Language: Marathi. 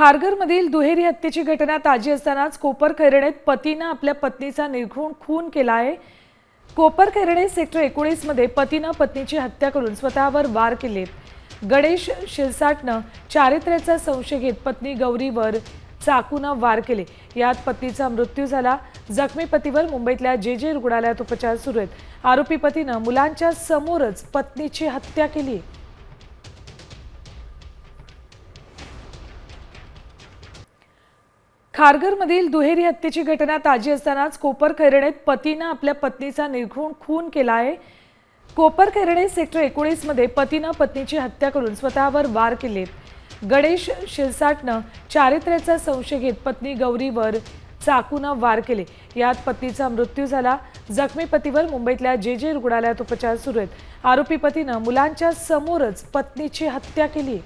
खारघरमधील दुहेरी हत्येची घटना ताजी असतानाच कोपरखैरण्यात पतीनं आपल्या पत्नीचा निर्घृण खून केला आहे। कोपरखैरणे सेक्टर 19 मध्ये पतीनं पत्नीची हत्या करून स्वतःवर वार केले। गणेश शिरसाटनं चारित्र्याचा संशय घेत पत्नी गौरीवर चाकूनं वार केले। यात पत्नीचा मृत्यू झाला। जखमी पतीवर मुंबईतल्या जे. जे. रुग्णालयात उपचार सुरू आहेत। आरोपी पतीनं मुलांच्या समोरच पत्नीची हत्या केली। खारघरमधील दुहेरी हत्येची घटना ताजी असतानाच कोपरखैरण्यात पतीनं आपल्या पत्नीचा निर्घृण खून केला आहे। कोपरखैरणे सेक्टर 19 मध्ये पतीनं पत्नीची हत्या करून स्वतःवर वार केले। गणेश शिरसाटनं चारित्र्याचा संशय घेत पत्नी गौरीवर चाकूनं वार केले। यात पत्नीचा मृत्यू झाला। जखमी पतीवर मुंबईतल्या जे. रुग्णालयात उपचार सुरू आहेत। आरोपी पतीनं मुलांच्या समोरच पत्नीची हत्या केली।